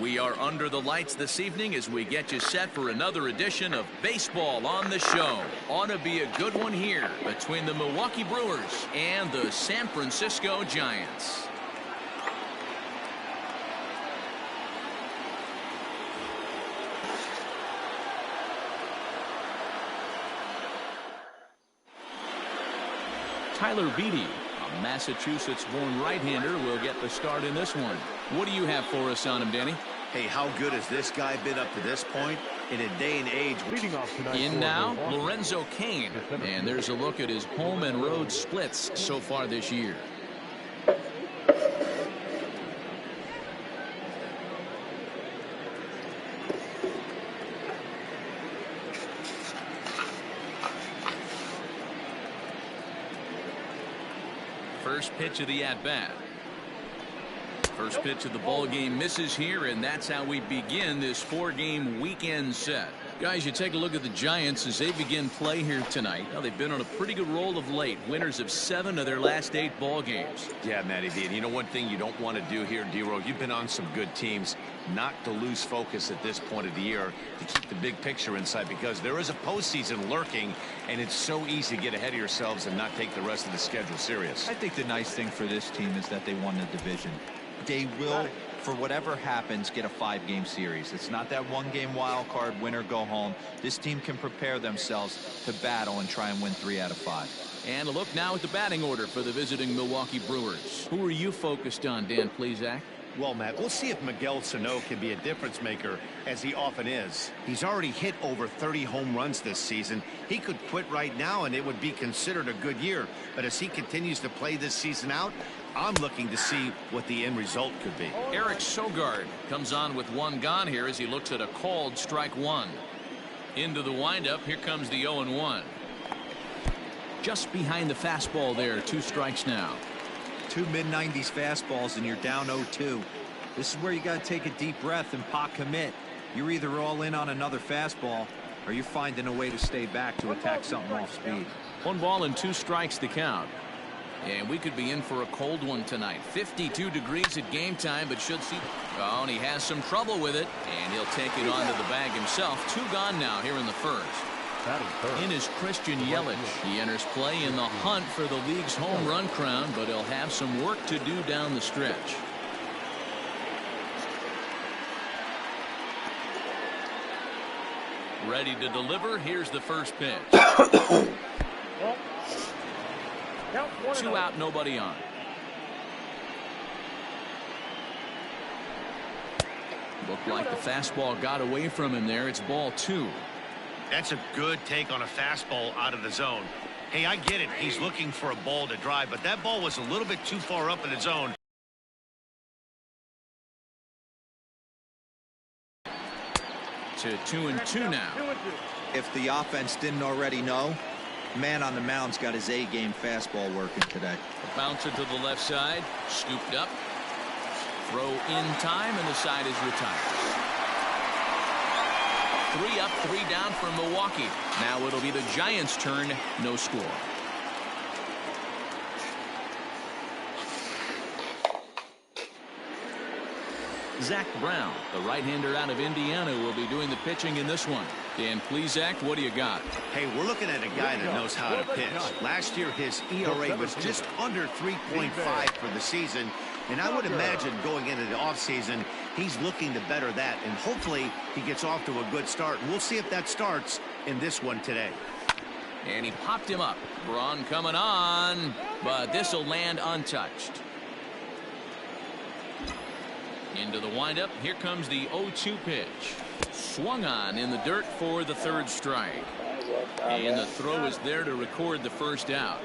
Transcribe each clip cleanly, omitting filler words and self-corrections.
We are under the lights this evening as we get you set for another edition of Baseball on the Show. Ought to be a good one here between the Milwaukee Brewers and the San Francisco Giants. Tyler Beatty, a Massachusetts-born right-hander, will get the start in this one. What do you have for us on him, Danny? Hey, how good has this guy been up to this point in a day and age? In now, Lorenzo Cain. And there's a look at his home and road splits so far this year. First pitch of the at-bat. First pitch of the ball game misses here, and that's how we begin this four-game weekend set. Guys, you take a look at the Giants as they begin play here tonight. Now, they've been on a pretty good roll of late. Winners of 7 of their last 8 ball games. Yeah, Matty D. And you know one thing you don't want to do here, D-Row, you've been on some good teams. Not to lose focus at this point of the year, to keep the big picture inside, because there is a postseason lurking, and it's so easy to get ahead of yourselves and not take the rest of the schedule serious. I think the nice thing for this team is that they won the division. They will, for whatever happens, get a 5-game series. It's not that 1-game wild card, win or go home. This team can prepare themselves to battle and try and win 3 out of 5. And a look now at the batting order for the visiting Milwaukee Brewers. Who are you focused on, Dan Plesac? Well, Matt, we'll see if Miguel Sano can be a difference maker, as he often is. He's already hit over 30 home runs this season. He could quit right now, and it would be considered a good year. But as he continues to play this season out, I'm looking to see what the end result could be. Eric Sogard comes on with 1 gone here as he looks at a called strike 1. Into the windup, here comes the 0-1. Just behind the fastball there, 2 strikes now. 2 mid-90s fastballs and you're down 0-2. This is where you got to take a deep breath and pot commit. You're either all in on another fastball or you're finding a way to stay back to attack something off speed. 1 ball and 2 strikes to count. And we could be in for a cold one tonight. 52 degrees at game time, but should see. Oh, and he has some trouble with it, and he'll take it onto the bag himself. 2 gone now here in the first. In is Christian Yelich. He enters play in the hunt for the league's home run crown, but he'll have some work to do down the stretch. Ready to deliver. Here's the first pitch. 2 out, nobody on. Looked like the fastball got away from him there. It's ball 2. That's a good take on a fastball out of the zone. Hey, I get it. He's looking for a ball to drive, but that ball was a little bit too far up in the zone. To 2-2 now. If the offense didn't already know, man on the mound's got his A-game fastball working today. A bouncer to the left side, scooped up, throw in time, and the side is retired. 3 up, 3 down for Milwaukee. Now it'll be the Giants' turn. No score. Zach Brown, the right-hander out of Indiana, will be doing the pitching in this one. Dan Plesac, what do you got? Hey, we're looking at a guy that knows how to pitch. Last year, his ERA was just under 3.5 for the season. And I would imagine going into the offseason, he's looking to better that. And hopefully, he gets off to a good start. And we'll see if that starts in this one today. And he popped him up. Braun coming on. But this will land untouched. Into the windup. Here comes the 0-2 pitch. Swung on in the dirt for the 3rd strike. And the throw is there to record the first out.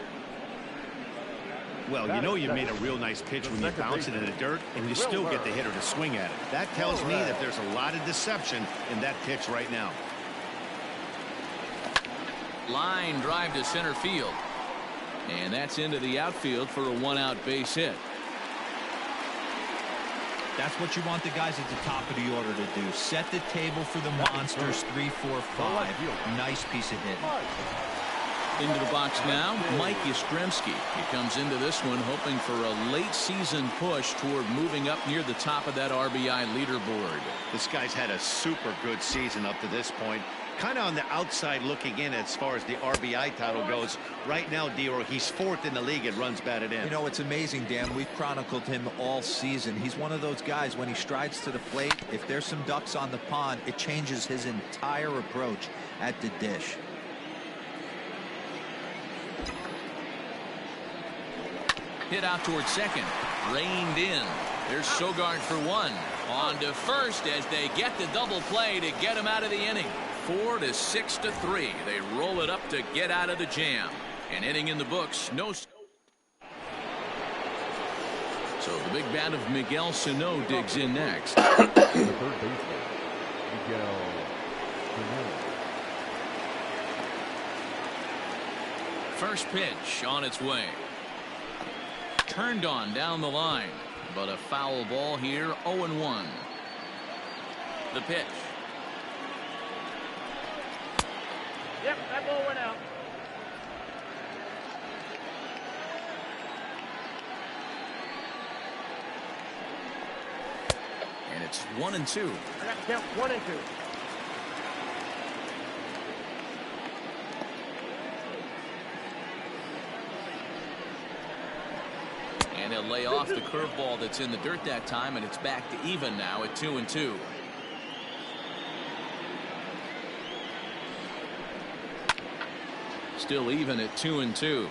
Well, you know you made a real nice pitch when you bounce it in the dirt and you still get the hitter to swing at it. That tells me that there's a lot of deception in that pitch right now. Line drive to center field. And that's into the outfield for a 1-out base hit. That's what you want the guys at the top of the order to do. Set the table for the monsters. 3, 4, 5. Nice piece of hitting. Into the box now, Mike Yastrzemski. He comes into this one hoping for a late season push toward moving up near the top of that RBI leaderboard. This guy's had a super good season up to this point. Kind of on the outside looking in as far as the RBI title goes. Right now, Dero, he's 4th in the league at runs batted in. You know, it's amazing, Dan. We've chronicled him all season. He's one of those guys, when he strides to the plate, if there's some ducks on the pond, it changes his entire approach at the dish. Hit out towards second. Reined in. There's Sogard for 1. On to first as they get the double play to get him out of the inning. 4 to 6-3. They roll it up to get out of the jam. An inning in the books. No. So the big bat of Miguel Sano digs in next. The third baseman, Miguel Sano. First pitch on its way. Turned on down the line, but a foul ball here. 0-1. The pitch. Yep, that ball went out. And it's 1-2. I got to count 1 and 2. And he'll lay off the curveball that's in the dirt that time, and it's back to even now at 2-2. Still even at 2-2.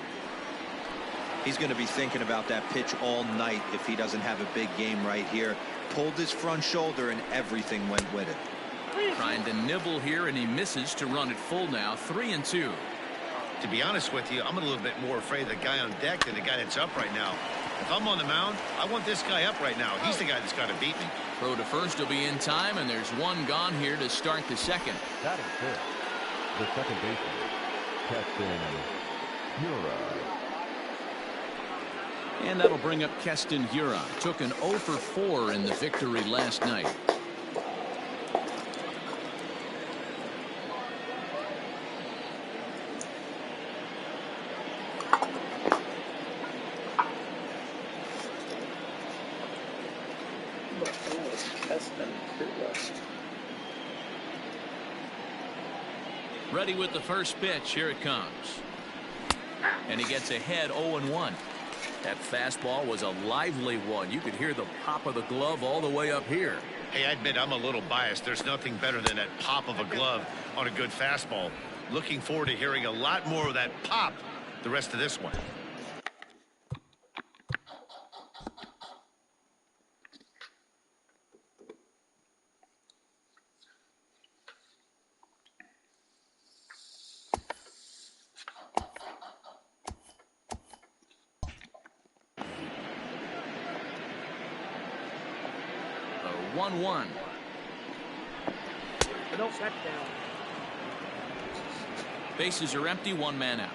He's going to be thinking about that pitch all night if he doesn't have a big game right here. Pulled his front shoulder and everything went with it. Trying to nibble here, and he misses to run it full now. 3-2. To be honest with you, I'm a little bit more afraid of the guy on deck than the guy that's up right now. If I'm on the mound, I want this guy up right now. He's the guy that's got to beat me. Throw to first will be in time, and there's 1 gone here to start the second. Batting fifth, the second baseman, Keston Hiura. And that'll bring up Keston Hiura. Took an 0 for 4 in the victory last night. Ready with the first pitch. Here it comes. And he gets ahead 0-1. That fastball was a lively one. You could hear the pop of the glove all the way up here. Hey, I admit I'm a little biased. There's nothing better than that pop of a glove on a good fastball. Looking forward to hearing a lot more of that pop the rest of this one. A 1-1. Nope, that's down. Bases are empty. 1 man out.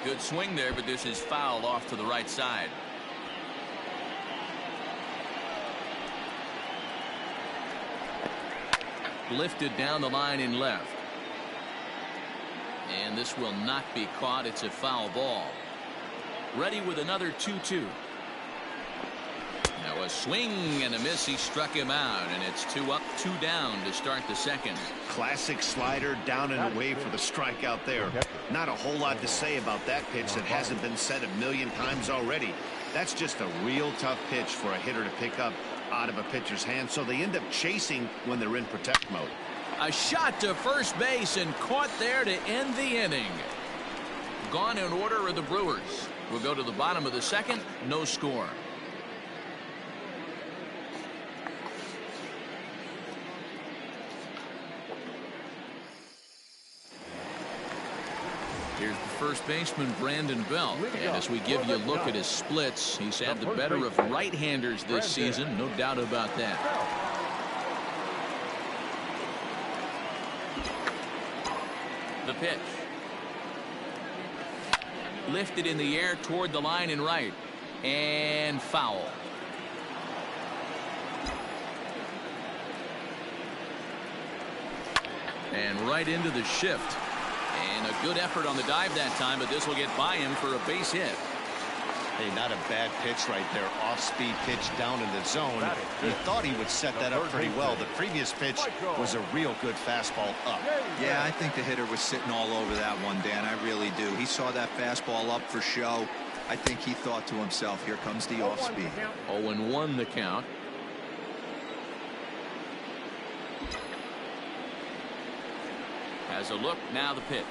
Good swing there, but this is foul off to the right side. Lifted down the line in left. And this will not be caught. It's a foul ball. Ready with another 2-2. Now a swing and a miss. He struck him out, and it's 2 up, 2 down to start the second. Classic slider down and away for the strikeout there. Not a whole lot to say about that pitch that hasn't been said a million times already. That's just a real tough pitch for a hitter to pick up out of a pitcher's hand, so they end up chasing when they're in protect mode. A shot to first base and caught there to end the inning. Gone in order are the Brewers. We'll go to the bottom of the second. No score. Here's the first baseman, Brandon Belt. And as we give you a look at his splits, he's had the better of right-handers this season. No doubt about that. The pitch. Lifted in the air toward the line and right. And foul. And right into the shift. And a good effort on the dive that time, but this will get by him for a base hit. Hey, not a bad pitch right there. Off-speed pitch down in the zone. He thought he would set that up pretty well. The previous pitch was a real good fastball up. Yeah, I think the hitter was sitting all over that one, Dan. I really do. He saw that fastball up for show. I think he thought to himself, here comes the off-speed. 0-1 the count. Has a look, now the pitch.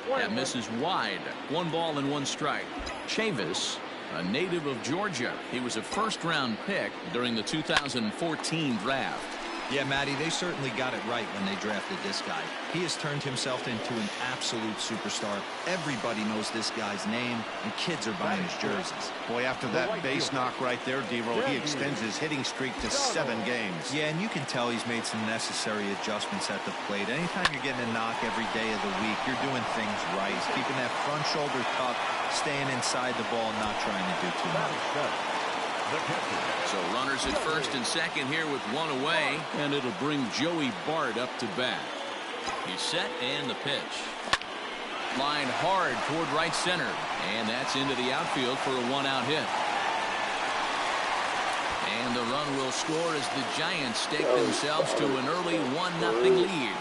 That misses wide. 1 ball and 1 strike. Chavis, a native of Georgia. He was a first-round pick during the 2014 draft. Yeah, Matty, they certainly got it right when they drafted this guy. He has turned himself into an absolute superstar. Everybody knows this guy's name, and kids are buying his jerseys. Boy, after that base knock right there, D-Row, he extends his hitting streak to 7 games. Yeah, and you can tell he's made some necessary adjustments at the plate. Anytime you're getting a knock every day of the week, you're doing things right. He's keeping that front shoulder tucked, staying inside the ball, not trying to do too much. So runners at first and second here with 1 away, and it'll bring Joey Bart up to bat. He's set, and the pitch. Lined hard toward right center, and that's into the outfield for a 1-out hit. And the run will score as the Giants stake themselves to an early 1-0 lead.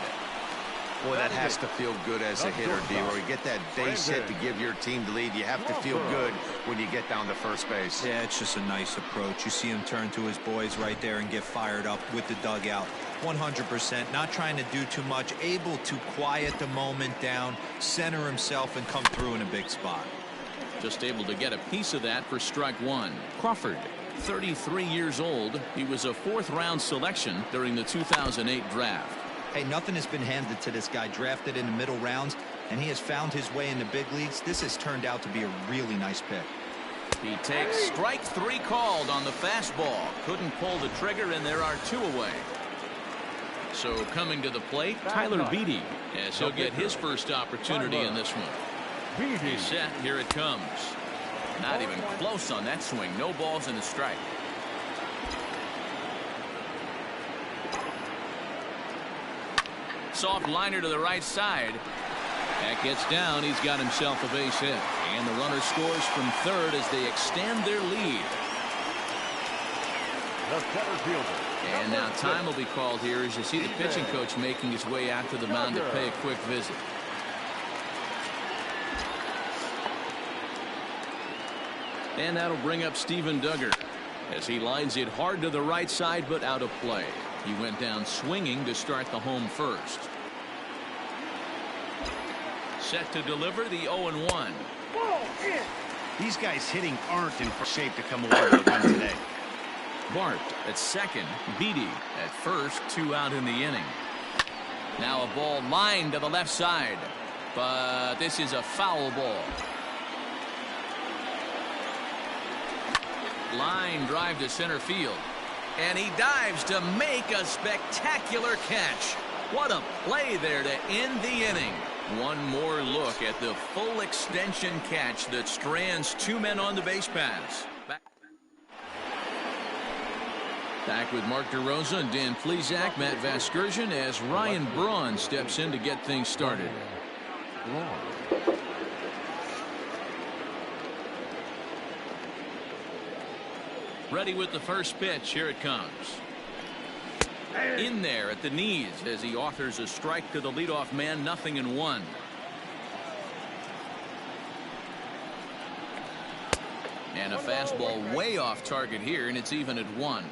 Boy, that has to feel good as a hitter, D-Roy. You get that base hit to give your team the lead. You have to feel good when you get down to first base. Yeah, it's just a nice approach. You see him turn to his boys right there and get fired up with the dugout. 100%, not trying to do too much, able to quiet the moment down, center himself, and come through in a big spot. Just able to get a piece of that for strike 1. Crawford, 33 years old. He was a 4th-round selection during the 2008 draft. Hey, nothing has been handed to this guy. Drafted in the middle rounds, and he has found his way in the big leagues. This has turned out to be a really nice pick. He takes strike 3 called on the fastball. Couldn't pull the trigger, and there are 2 away. So coming to the plate, Tyler Beatty, as he'll get his first opportunity in this one. He's set. Here it comes. Not even close on that swing. No balls and a strike. Soft liner to the right side. That gets down. He's got himself a base hit. And the runner scores from third as they extend their lead. The center fielder. And now time will be called here as you see the pitching coach making his way out to the mound to pay a quick visit. And that'll bring up Steven Duggar as he lines it hard to the right side but out of play. He went down swinging to start the home first. Set to deliver the 0-1. These guys hitting aren't in shape to come away with a win today. Bart at second. Beatty at first. 2 out in the inning. Now a ball lined to the left side. But this is a foul ball. Line drive to center field. And he dives to make a spectacular catch. What a play there to end the inning. One more look at the full extension catch that strands 2 men on the base paths. Back with Mark DeRosa and Dan Plesac, Matt Vasgersian as Ryan Braun steps in to get things started. Ready with the first pitch. Here it comes. In there at the knees as he offers a strike to the leadoff man. 0-1. And a fastball way off target here, and it's even at 1.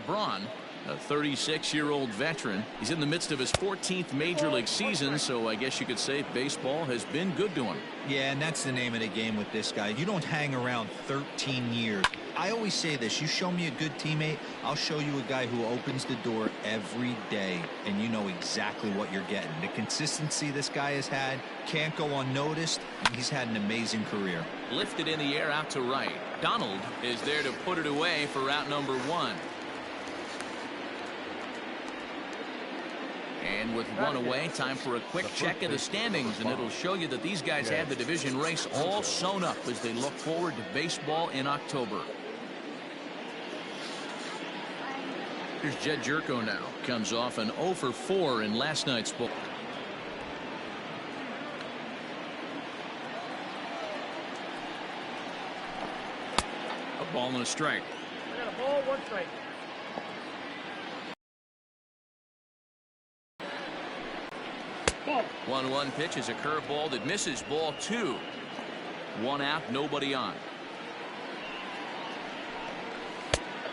Braun, a 36-year-old veteran. He's in the midst of his 14th major league season, so I guess you could say baseball has been good to him. Yeah, and that's the name of the game with this guy. You don't hang around 13 years. I always say this, you show me a good teammate, I'll show you a guy who opens the door every day, and you know exactly what you're getting. The consistency this guy has had can't go unnoticed, and he's had an amazing career. Lifted in the air out to right. Donald is there to put it away for out number 1. And with 1 away, time for a quick check of the standings, and it'll show you that these guys had the division race all sewn up as they look forward to baseball in October. Here's Jed Jerko now. Comes off an 0 for 4 in last night's ball. Ball and a strike. I got a ball, 1 strike. Ball. 1-1 pitch is a curveball that misses. Ball 2. 1 out, nobody on.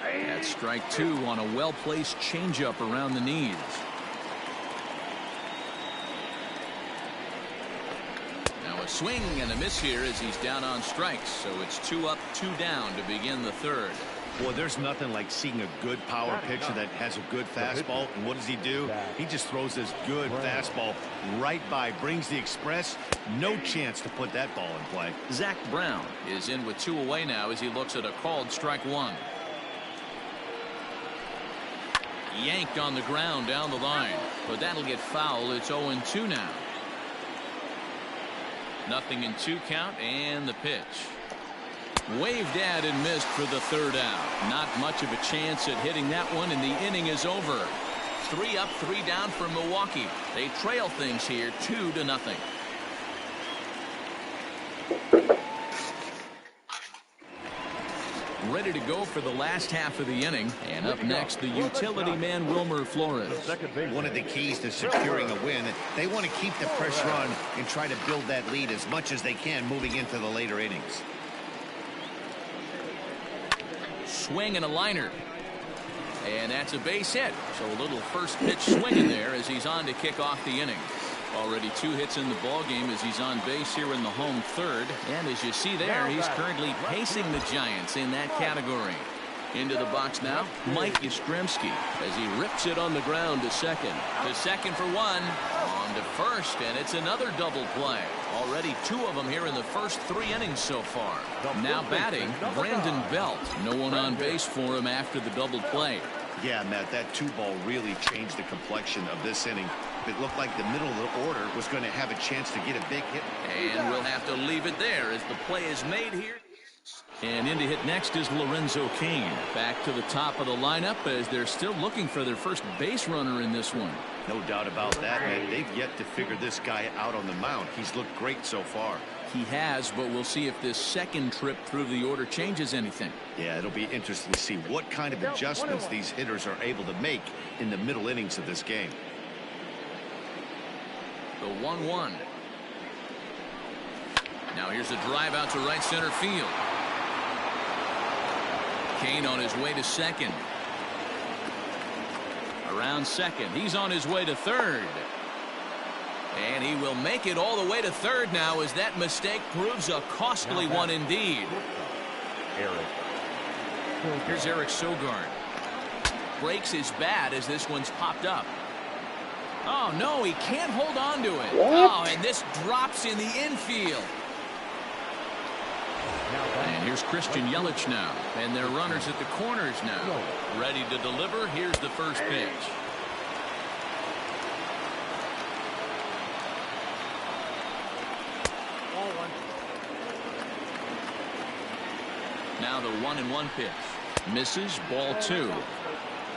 That's strike 2 on a well-placed changeup around the knees. Now a swing and a miss here as he's down on strikes. So it's 2 up, 2 down to begin the third. Well, there's nothing like seeing a good power pitcher that has a good fastball. And what does he do? He just throws this good fastball right by, brings the express. No chance to put that ball in play. Zach Brown is in with 2 away now as he looks at a called strike 1. Yanked on the ground down the line, but that'll get foul. It's 0-2 now. 0-2 count, and the pitch. Waved at and missed for the third out. Not much of a chance at hitting that one, and the inning is over. 3 up, 3 down for Milwaukee. They trail things here 2-0. Ready to go for the last half of the inning. And up next, the utility man, Wilmer Flores. One of the keys to securing a win, they want to keep the pressure on and try to build that lead as much as they can moving into the later innings. Swing and a liner. And that's a base hit. So a little first pitch swing in there as he's on to kick off the inning. Already 2 hits in the ballgame as he's on base here in the home third. And as you see there, he's currently pacing the Giants in that category. Into the box now, Mike Yastrzemski as he rips it on the ground to second. To second for 1. On to first, and it's another double play. Already 2 of them here in the first 3 innings so far. Now batting, Brandon Belt. No one on base for him after the double play. Yeah, Matt, that 2-ball really changed the complexion of this inning. It looked like the middle of the order was going to have a chance to get a big hit. And we'll have to leave it there as the play is made here. And in to hit next is Lorenzo Cain. Back to the top of the lineup as they're still looking for their first base runner in this one. No doubt about that, man. They've yet to figure this guy out on the mound. He's looked great so far. He has, but we'll see if this second trip through the order changes anything. Yeah, it'll be interesting to see what kind of adjustments these hitters are able to make in the middle innings of this game. The 1-1. Now here's a drive out to right center field. Cain on his way to second. Around second. He's on his way to third. And he will make it all the way to third now as that mistake proves a costly one indeed. Here's Eric Sogard. Breaks his bat as this one's popped up. Oh, no, he can't hold on to it. Oh, and this drops in the infield. And here's Christian Yelich now. And their runners at the corners now. Ready to deliver. Here's the first pitch. Now the 1-1 pitch. Misses. Ball 2.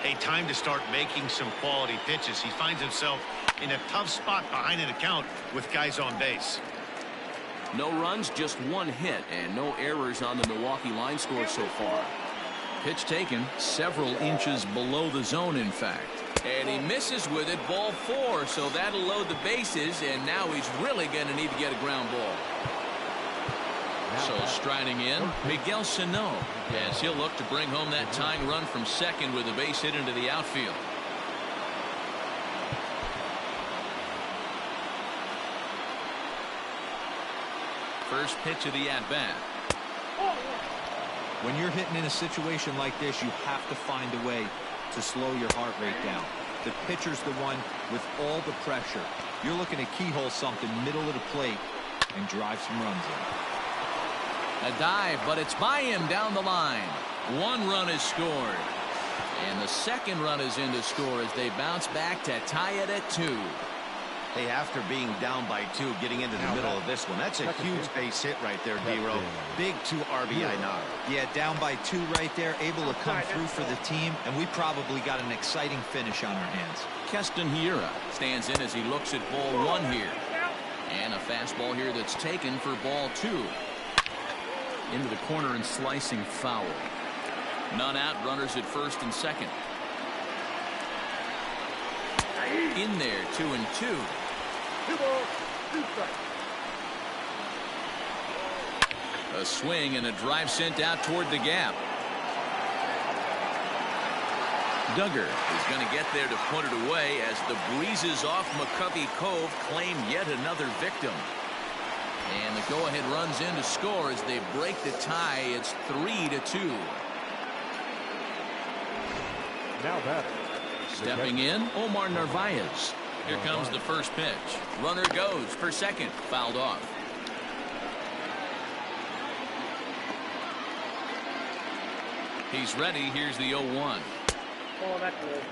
A time to start making some quality pitches. He finds himself in a tough spot behind an account with guys on base. No runs, just 1 hit, and no errors on the Milwaukee line score so far. Pitch taken several inches below the zone, in fact. And he misses with it. Ball 4, so that'll load the bases, and now he's really going to need to get a ground ball. So striding in, Miguel Sano, as he'll look to bring home that tying run from second with a base hit into the outfield. First pitch of the at-bat. When you're hitting in a situation like this, you have to find a way to slow your heart rate down. The pitcher's the one with all the pressure. You're looking to keyhole something middle of the plate and drive some runs in. A dive, but it's by him down the line. 1 run is scored. And the second run is in to score as they bounce back to tie it at 2. Hey, after being down by 2, getting into the middle of this one, that's a huge base hit right there, D-Row. Big 2 RBI knock. Yeah, down by 2 right there, able to come through for the team, and we probably got an exciting finish on our hands. Keston Hiura stands in as he looks at ball 1 here. And a fastball here that's taken for ball 2. into the corner and slicing foul. None out, runners at first and second. In there, 2-2. 2 balls, 2 strikes. A swing and a drive sent out toward the gap. Duggar is going to get there to put it away as the breezes off McCovey Cove claim yet another victim. And the go-ahead runs in to score as they break the tie. It's 3-2. Now batting. Stepping in, Omar Narvaez. Here comes the first pitch. Runner goes for second. Fouled off. He's ready. Here's the 0-1. Oh, that's good.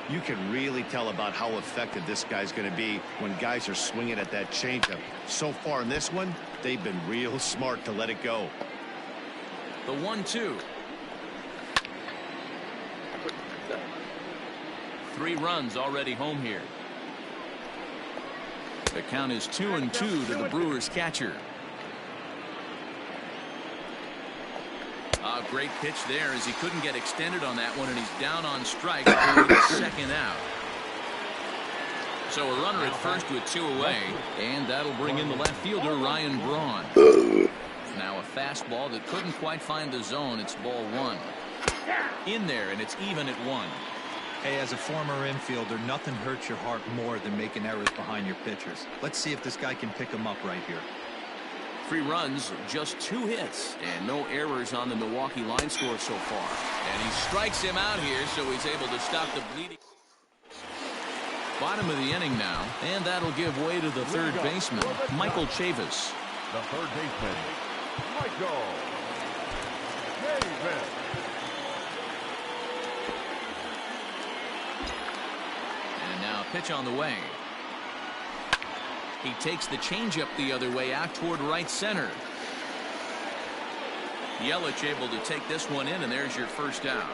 You can really tell about how effective this guy's going to be when guys are swinging at that changeup. So far in this one, they've been real smart to let it go. The 1-2. 3 runs already home here. The count is 2-2 to the Brewers catcher. A great pitch there as he couldn't get extended on that one, and he's down on strike for the second out. So a runner at first with 2 away, and that'll bring in the left fielder Ryan Braun. Now a fastball that couldn't quite find the zone. It's ball 1. In there, and it's even at 1. Hey, as a former infielder, nothing hurts your heart more than making errors behind your pitchers. Let's see if this guy can pick them up right here. 3 runs, just 2 hits, and no errors on the Milwaukee line score so far. And he strikes him out here, so he's able to stop the bleeding. Bottom of the inning now, and that'll give way to the third baseman, Michael Chavis. The third baseman, Michael Chavis. And now a pitch on the way. He takes the changeup the other way out toward right center. Yelich able to take this one in, and there's your first out.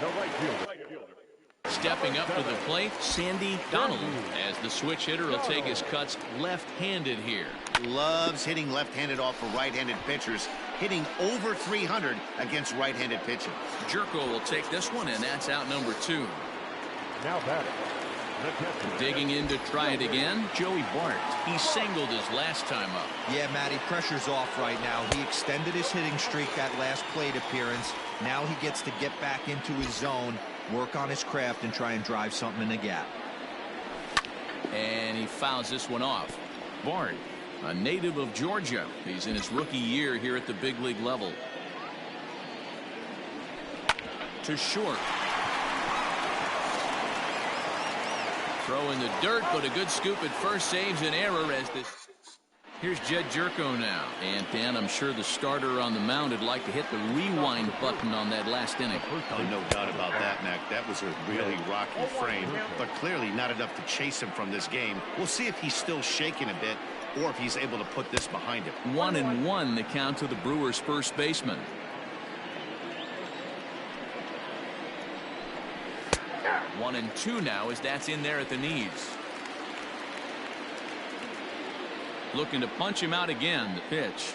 The right fielder. Stepping up to the plate, Sandy Donald, as the switch hitter will take his cuts left-handed here. Loves hitting left-handed off for right-handed pitchers, hitting over 300 against right-handed pitching. Jerko will take this one, and that's out number 2. Now batting. Digging in to try it again, Joey Bart. He singled his last time up. Yeah, Matty, pressure's off right now. He extended his hitting streak that last plate appearance. Now he gets to get back into his zone, work on his craft, and try and drive something in the gap. And he fouls this one off. Bart, a native of Georgia. He's in his rookie year here at the big league level. To short. Throw in the dirt, but a good scoop at first saves an error as this. Here's Jed Jerko now. And Dan, I'm sure the starter on the mound would like to hit the rewind button on that last inning. Oh, no doubt about that, Mac. That was a really rocky frame, but clearly not enough to chase him from this game. We'll see if he's still shaking a bit or if he's able to put this behind him. 1-1 the count to the Brewers' first baseman. One and 2 now as that's in there at the knees. Looking to punch him out again. The pitch.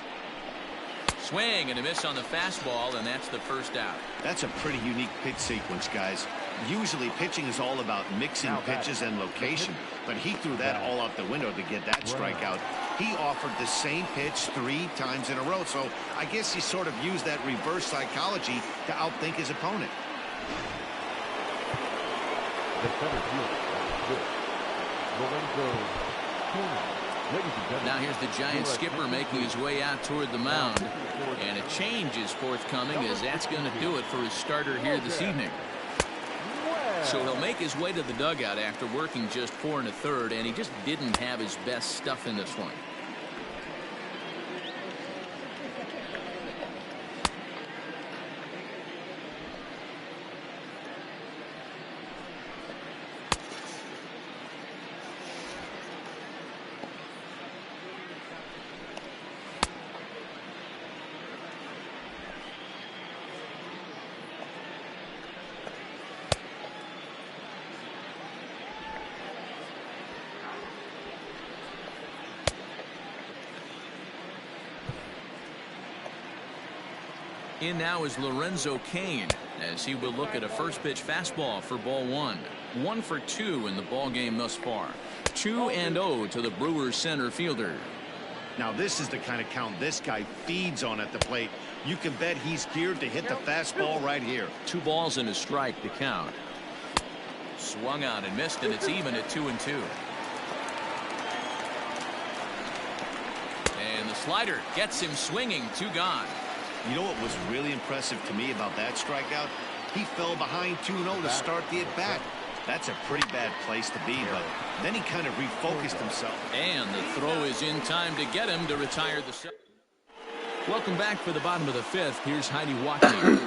Swing and a miss on the fastball, and that's the first out. That's a pretty unique pitch sequence, guys. Usually pitching is all about mixing pitches and location, but he threw that all out the window to get that strikeout. He offered the same pitch 3 times in a row, so I guess he sort of used that reverse psychology to outthink his opponent. The center fielder, Lorenzo Cona. Now here's the Giant skipper making his way out toward the mound, and a change is forthcoming as that's going to do it for his starter here this evening. So he'll make his way to the dugout after working just 4 1/3, and he just didn't have his best stuff in this one. In now is Lorenzo Cain as he will look at a first pitch fastball for ball one. 1 for 2 in the ball game thus far. 2-0 to the Brewers center fielder. Now this is the kind of count this guy feeds on at the plate. You can bet he's geared to hit the fastball right here. 2 balls and a strike to count. Swung on and missed, and it's even at 2-2. And the slider gets him swinging. 2 gone. You know what was really impressive to me about that strikeout? He fell behind 2-0 to start the at-bat. That's a pretty bad place to be, but then he kind of refocused himself. And the throw is in time to get him to retire the set. Welcome back for the bottom of the 5th. Here's Heidi Watkins.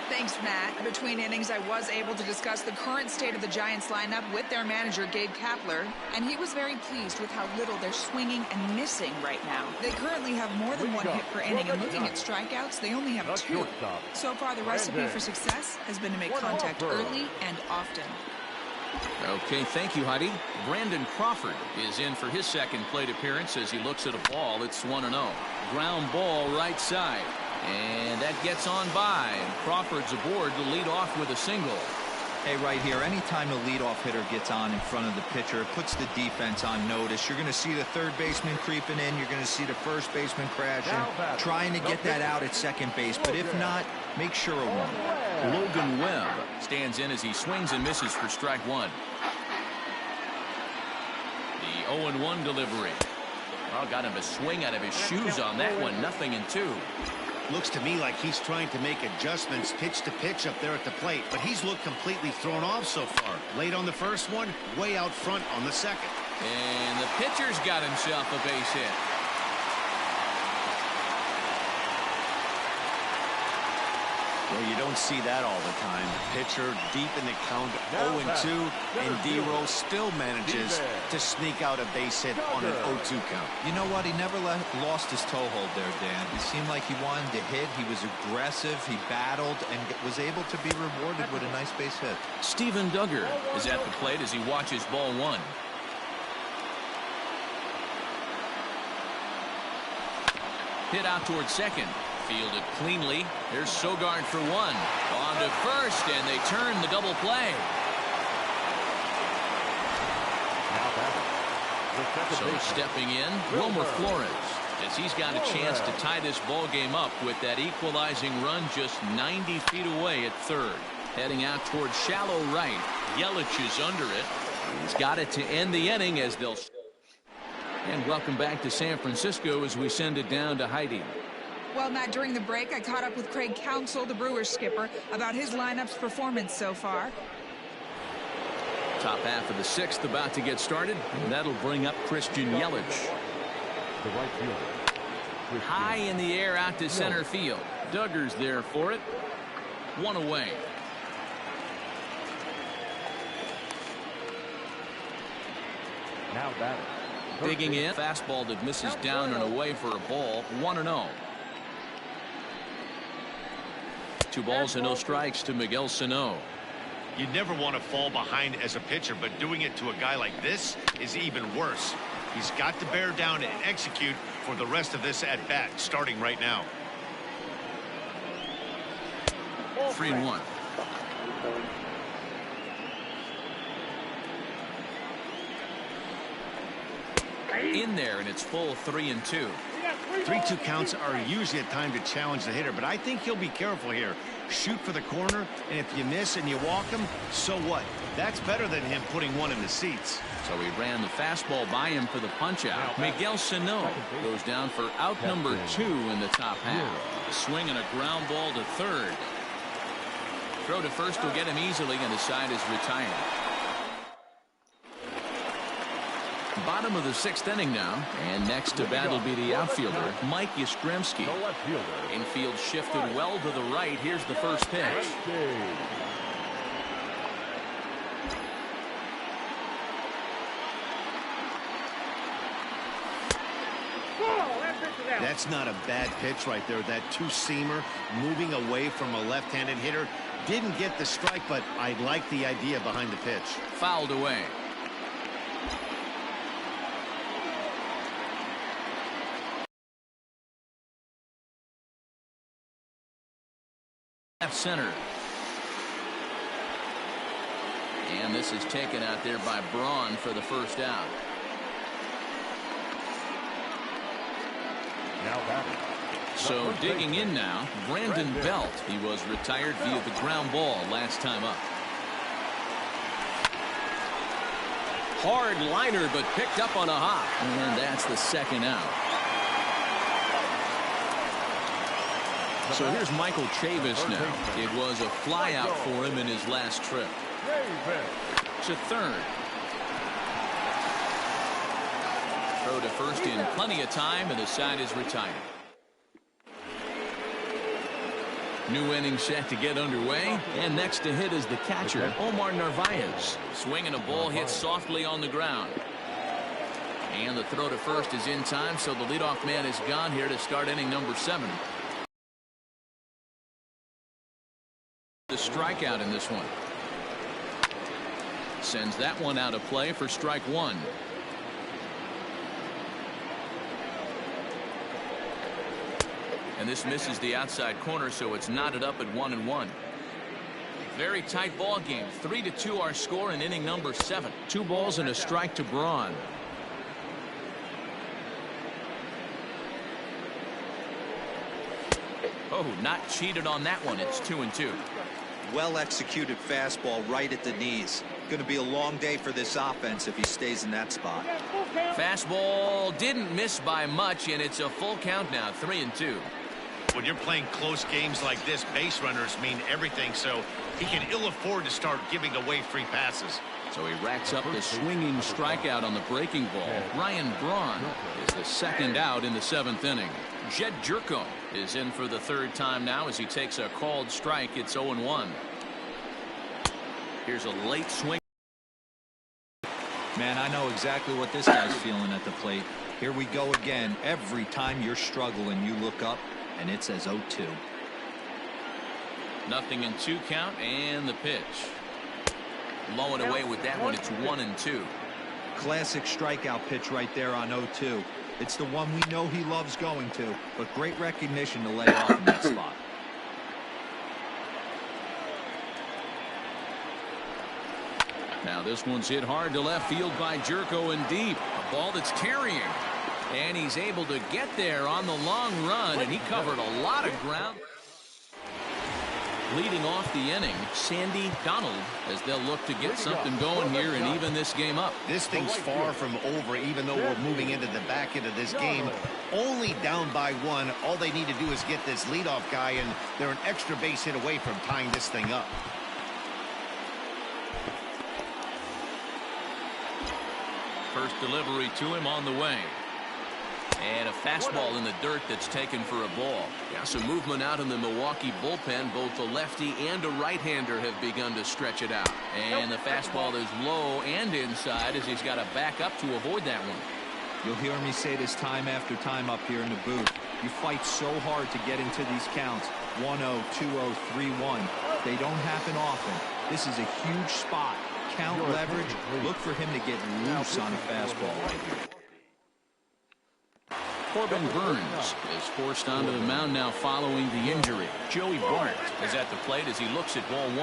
Thanks, Matt. Between innings, I was able to discuss the current state of the Giants lineup with their manager, Gabe Kapler, and he was very pleased with how little they're swinging and missing right now. They currently have more than 1 hit per inning, and looking at strikeouts, they only have 2. So far, the recipe for success has been to make contact early and often. Okay, thank you, Heidi. Brandon Crawford is in for his second plate appearance as he looks at a ball. It's 1-0. Ground ball right side. And that gets on by. And Crawford's aboard to lead off with a single. Hey, right here, anytime the leadoff hitter gets on in front of the pitcher, it puts the defense on notice. You're going to see the third baseman creeping in. You're going to see the first baseman crashing, trying to get that out at second base. But if not, make sure of one. Logan Webb stands in as he swings and misses for strike 1. The 0-1 delivery. Well, got him a swing out of his shoes on that one. 0-2. Looks to me like he's trying to make adjustments pitch to pitch up there at the plate, but he's looked completely thrown off so far. Late on the first one, way out front on the second. And the pitcher's got himself a base hit. Well, you don't see that all the time. Pitcher deep in the count, 0-2, and D-Row still manages to sneak out a base hit on an 0-2 count. You know what? He never lost his toehold there, Dan. He seemed like he wanted to hit. He was aggressive. He battled and was able to be rewarded with a nice base hit. Steven Duggar is at the plate as he watches ball 1. Hit out towards second. Fielded cleanly. There's Sogard for 1. On to first, and they turn the double play. So stepping in, Wilmer Flores, as he's got a chance to tie this ball game up with that equalizing run just 90 feet away at third. Heading out towards shallow right. Yelich is under it. He's got it to end the inning as they'll. And welcome back to San Francisco as we send it down to Heidi. Well, Matt, during the break, I caught up with Craig Counsell, the Brewers skipper, about his lineup's performance so far. Top half of the 6th about to get started, and that'll bring up Christian Yelich. The right fielder. High in the air out to center field. Duggar's there for it. 1 away. Now batting. Digging in. Fastball that misses down and away for a ball. 1-0. 2 balls and no strikes to Miguel Sano. You never want to fall behind as a pitcher, but doing it to a guy like this is even worse. He's got to bear down and execute for the rest of this at bat, starting right now. 3-1. In there, and it's full 3-2. 3-2 counts are usually a time to challenge the hitter, but I think he'll be careful here. Shoot for the corner, and if you miss and you walk him, so what? That's better than him putting one in the seats. So he ran the fastball by him for the punch-out. Miguel Sano goes down for out number 2 in the top half. A swing and a ground ball to third. Throw to first will get him easily, and the side is retired. Bottom of the 6th inning now, and next to bat will be the outfielder, Mike Yastrzemski. Infield shifted well to the right. Here's the first pitch. That's not a bad pitch right there. That 2-seamer moving away from a left-handed hitter. Didn't get the strike, but I like the idea behind the pitch. Fouled away. Left center. And this is taken out there by Braun for the first out. Now batting. So digging in now, Brandon Belt. He was retired via the ground ball last time up. Hard liner, but picked up on a hop. And that's the second out. So here's Michael Chavis now. It was a fly out for him in his last trip. To third. Throw to first in plenty of time, and the side is retired. New inning set to get underway, and next to hit is the catcher, Omar Narvaez. Swinging a ball hit softly on the ground. And the throw to first is in time, so the leadoff man is gone here to start inning number 7. The strikeout in this one. Sends that one out of play for strike 1. And this misses the outside corner, so it's knotted up at 1-1. Very tight ball game. 3-2 our score in inning number 7. 2 balls and a strike to Braun. Oh, not cheated on that one. It's 2-2. Well executed fastball right at the knees. Going to be a long day for this offense if he stays in that spot. Fastball didn't miss by much, and it's a full count now. 3-2. When you're playing close games like this, base runners mean everything, so he can ill afford to start giving away free passes. So he racks up the swinging strikeout on the breaking ball. Ryan Braun is the second out in the 7th inning. Jed Jerko is in for the 3rd time now as he takes a called strike. It's 0-1. Here's a late swing. Man, I know exactly what this guy's feeling at the plate. Here we go again. Every time you're struggling, you look up, and it says 0-2. 0-2 count, and the pitch. Low and away with that one. It's 1-2. Classic strikeout pitch right there on 0-2. It's the one we know he loves going to, but great recognition to lay off in that spot. Now this one's hit hard to left field by Jerko and deep. A ball that's carrying. And he's able to get there on the long run, and he covered a lot of ground. Leading off the inning, Sandy Donald, as they'll look to get something going here and even this game up. This thing's far from over, even though we're moving into the back end of this game. Only down by 1. All they need to do is get this leadoff guy, and they're an extra base hit away from tying this thing up. First delivery to him on the way. And a fastball in the dirt that's taken for a ball. Yeah, some movement out in the Milwaukee bullpen. Both a lefty and a right-hander have begun to stretch it out. And the fastball is low and inside as he's got to back up to avoid that one. You'll hear me say this time after time up here in the booth. You fight so hard to get into these counts. 1-0, 2-0, 3-1. They don't happen often. This is a huge spot. Count leverage. Look for him to get loose on a fastball right here. Corbin Burns is forced onto the mound now following the injury. Joey Bart is at the plate as he looks at ball 1.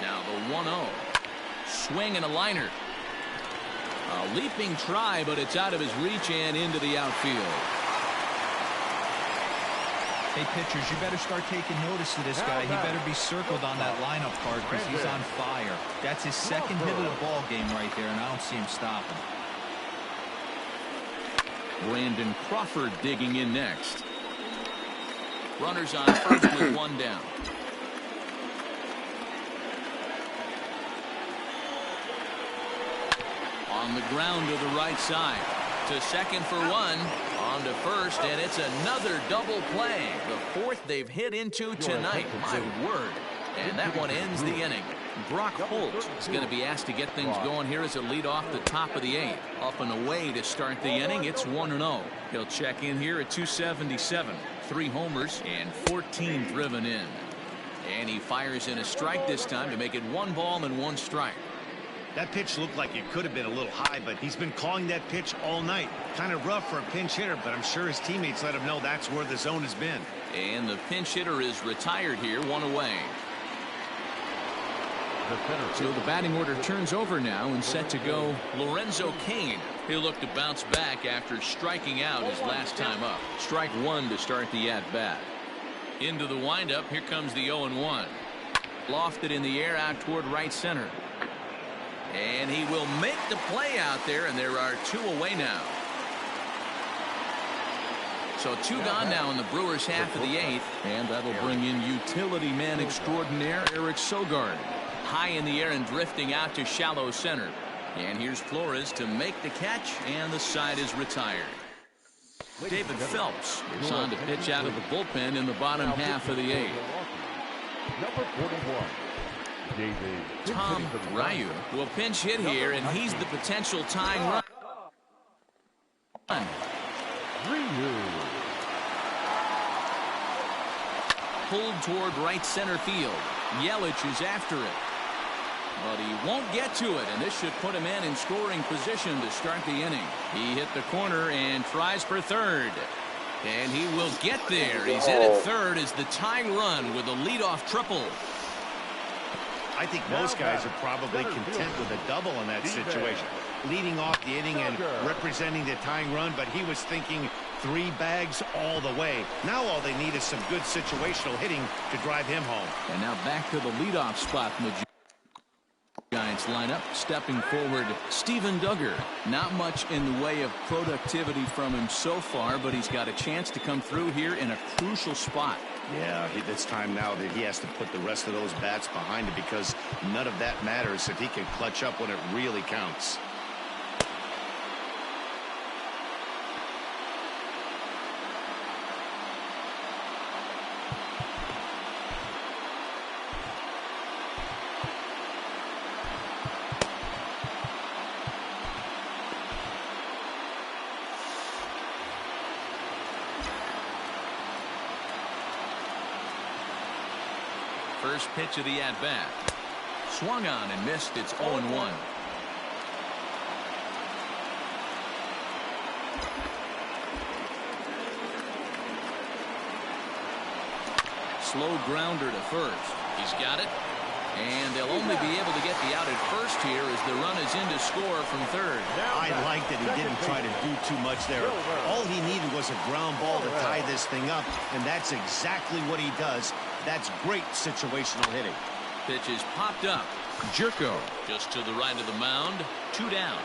Now the 1-0. Swing and a liner. A leaping try, but it's out of his reach and into the outfield. Hey, pitchers, you better start taking notice of this guy. He better be circled on that lineup card because he's on fire. That's his 2nd hit of the ball game right there, and I don't see him stopping. Brandon Crawford digging in next. Runners on first with 1 down. On the ground to the right side. To second for 1. On to first, and it's another double play. The 4th they've hit into tonight. My word. And that one ends the inning. Brock Holt is going to be asked to get things going here as a lead off the top of the 8th. Up and away to start the inning. It's 1-0. He'll check in here at 277. 3 homers and 14 driven in. And he fires in a strike this time to make it 1 ball and 1 strike. That pitch looked like it could have been a little high, but he's been calling that pitch all night. Kind of rough for a pinch hitter, but I'm sure his teammates let him know that's where the zone has been. And the pinch hitter is retired here, one away. So the batting order turns over now and set to go Lorenzo Cain. He'll look to bounce back after striking out his last time up. Strike one to start the at-bat. Into the windup. Here comes the 0-1. Lofted in the air out toward right center. And he will make the play out there, and there are two away now. So two gone now in the Brewers half of the eighth. And that'll bring in utility man extraordinaire Eric Sogard. High in the air and drifting out to shallow center. And here's Flores to make the catch, and the side is retired. David Phelps is on to pitch out of the bullpen in the bottom half of the eighth. Number 41. Tom Ryu will pinch hit here, and he's the potential tying run. Pulled toward right center field. Yelich is after it. But he won't get to it, and this should put him in scoring position to start the inning. He hit the corner and tries for third. And he will get there. He's in at third as the tying run with a leadoff triple. I think most guys are probably content with a double in that situation. Leading off the inning and representing the tying run, but he was thinking 3 bags all the way. Now all they need is some good situational hitting to drive him home. And now back to the leadoff spot in the Giants lineup. Stepping forward, Steven Duggar. Not much in the way of productivity from him so far, but he's got a chance to come through here in a crucial spot. Yeah, it's time now that he has to put the rest of those bats behind him, because none of that matters if he can clutch up when it really counts. First pitch of the at-bat. Swung on and missed. It's 0-1. Slow grounder to first. He's got it. And they'll only be able to get the out at first here as the run is in to score from third. I like that he didn't try to do too much there. All he needed was a ground ball to tie this thing up, and that's exactly what he does. That's great situational hitting. Pitch is popped up. Jerko just to the right of the mound. 2 down.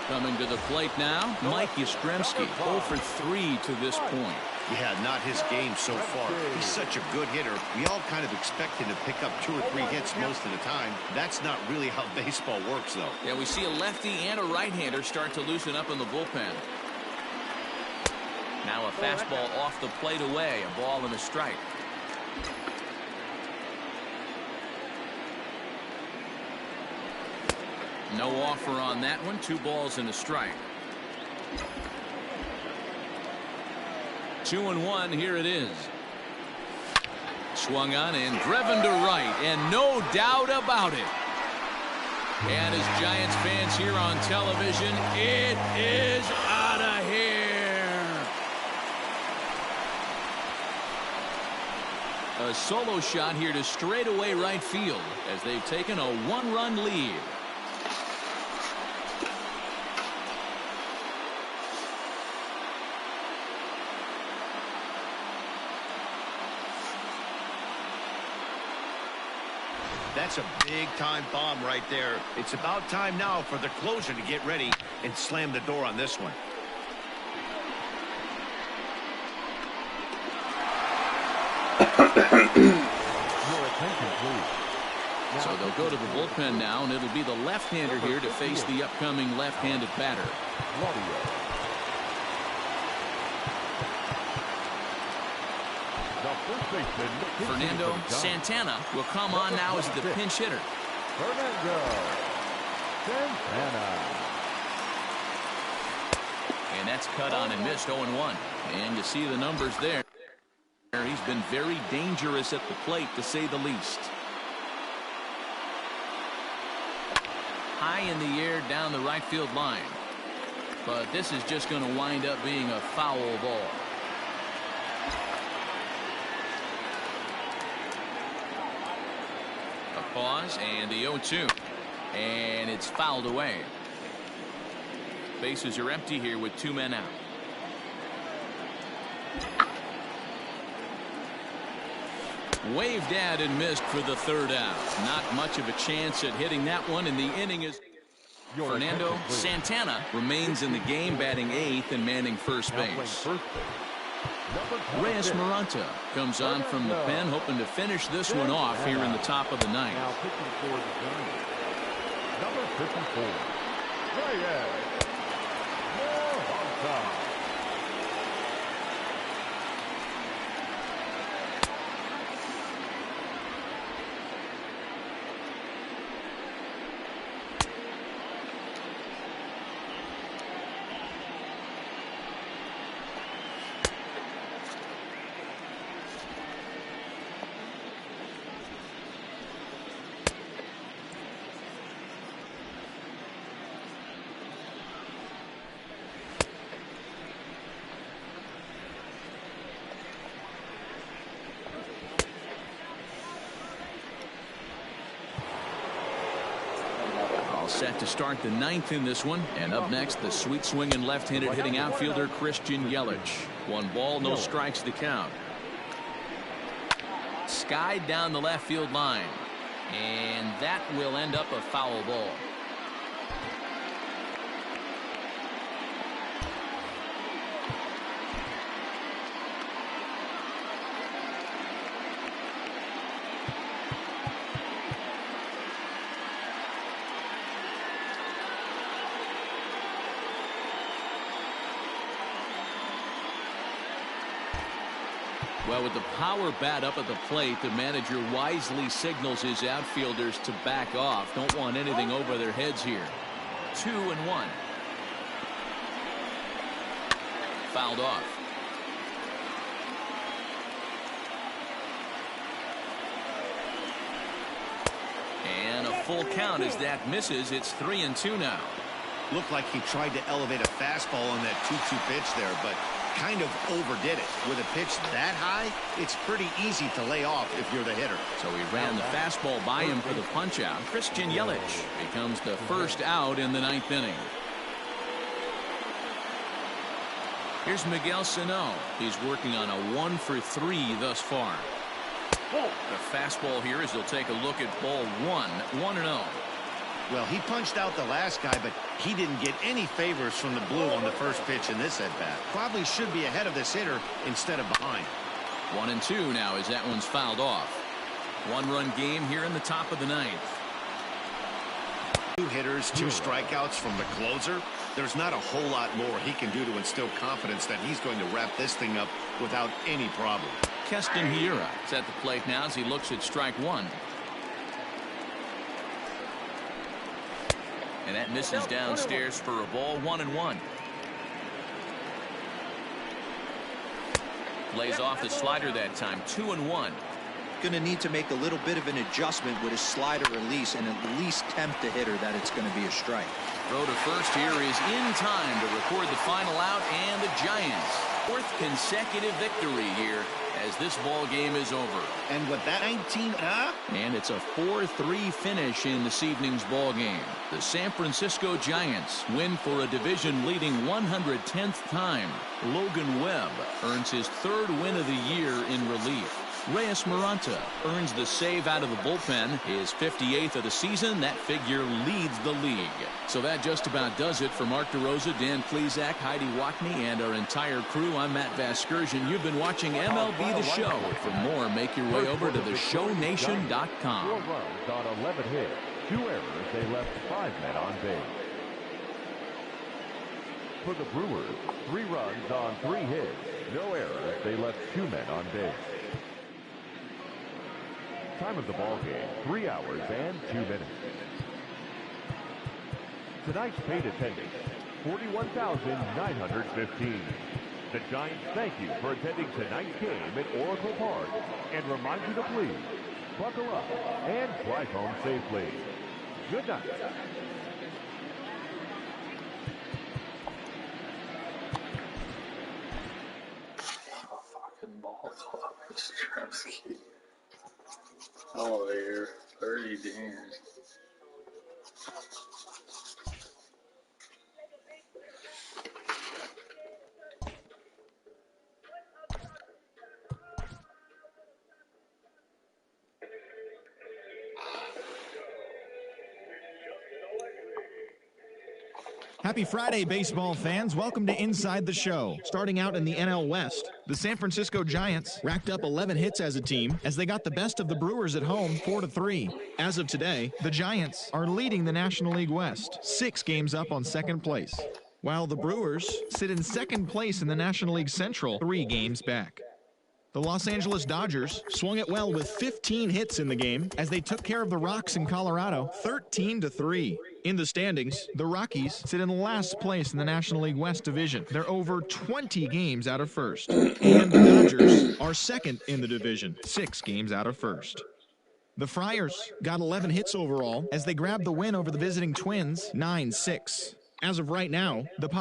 Coming to the plate now, Mike Yastrzemski, 0 for 3 to this point. Yeah, not his game so far. He's such a good hitter. We all kind of expect him to pick up 2 or 3 hits most of the time. That's not really how baseball works, though. Yeah, we see a lefty and a right-hander start to loosen up in the bullpen. Now a fastball off the plate away, a ball and a strike. No offer on that one. 2 balls and a strike. 2-1. Here it is. Swung on and driven to right, and no doubt about it. And as Giants fans here on television, it is out of here. A solo shot here to straightaway right field as they've taken a 1-run lead. That's a big-time bomb right there. It's about time now for the closer to get ready and slam the door on this one. Your attention, please. So they'll go to the bullpen now, and it'll be the left-hander here to face the upcoming left-handed batter. Fernando Santana will come on now as the pinch hitter. Fernando Santana. And that's cut on and missed. 0-1. And you see the numbers there. He's been very dangerous at the plate, to say the least. high in the air down the right field line. But this is just going to wind up being a foul ball. A pause and the 0-2. And it's fouled away. Bases are empty here with 2 men out. Waved at and missed for the 3rd out. Not much of a chance at hitting that one, and the inning is. Fernando Santana remains in the game, batting 8th and manning first base. Reyes Maranta comes on from the pen, hoping to finish this one off here in the top of the 9th. Now pitching for the Giants, number 54, Reyes Maranta. Set to start the 9th in this one, and up next the sweet swinging left-handed hitting outfielder Christian Yelich. 1 ball, no strikes the count. Skied down the left field line, and that will end up a foul ball. Well, with the power bat up at the plate, the manager wisely signals his outfielders to back off. Don't want anything over their heads here. 2-1. Fouled off. And a full count as that misses. It's 3-2 now. Looked like he tried to elevate a fastball on that 2-2 pitch there, but kind of overdid it. With a pitch that high, it's pretty easy to lay off if you're the hitter. So he ran the fastball by him for the punch out. Christian Yelich becomes the first out in the 9th inning. Here's Miguel Sano. He's working on a 1-for-3 thus far. The fastball here as he'll take a look at ball 1, 1-0. Well, he punched out the last guy, but he didn't get any favors from the blue on the first pitch in this at-bat. Probably should be ahead of this hitter instead of behind. 1-2 now as that one's fouled off. 1-run game here in the top of the 9th. 2 hitters, 2 strikeouts from the closer. There's not a whole lot more he can do to instill confidence that he's going to wrap this thing up without any problem. Keston Hiura is at the plate now as he looks at strike 1. And that misses downstairs for a ball. 1-1. Lays off the slider that time. 2-1. Going to need to make a little bit of an adjustment with his slider release and at least tempt the hitter that it's going to be a strike. Throw to first here is in time to record the final out, and the Giants' 4th consecutive victory here as this ball game is over. And with that 19, and it's a 4-3 finish in this evening's ball game. The San Francisco Giants win for a division-leading 110th time. Logan Webb earns his 3rd win of the year in relief. Reyes Maranta earns the save out of the bullpen, his 58th of the season. That figure leads the league. So that just about does it for Mark DeRosa, Dan Plesac, Heidi Wackney, and our entire crew. I'm Matt Vasgersian. You've been watching MLB The Show. For more, make your way over to theshownation.com. 4 runs on 11 hits, 2 errors. They left 5 men on base. For the Brewers, 3 runs on 3 hits, no errors. They left 2 men on base. Time of the ball game, 3 hours and 2 minutes. Tonight's paid attendance, 41,915. The Giants thank you for attending tonight's game at Oracle Park and remind you to please buckle up and drive home safely. Good night. Stremski. Oh, here. 30 damn. Happy Friday, baseball fans. Welcome to Inside the Show. Starting out in the NL West, the San Francisco Giants racked up 11 hits as a team as they got the best of the Brewers at home 4-3. As of today, the Giants are leading the National League West, 6 games up on second place, while the Brewers sit in second place in the National League Central, 3 games back. The Los Angeles Dodgers swung it well with 15 hits in the game as they took care of the Rocks in Colorado 13-3. In the standings, the Rockies sit in last place in the National League West Division. They're over 20 games out of first. And the Dodgers are second in the division, 6 games out of first. The Friars got 11 hits overall as they grabbed the win over the visiting Twins 9-6. As of right now, the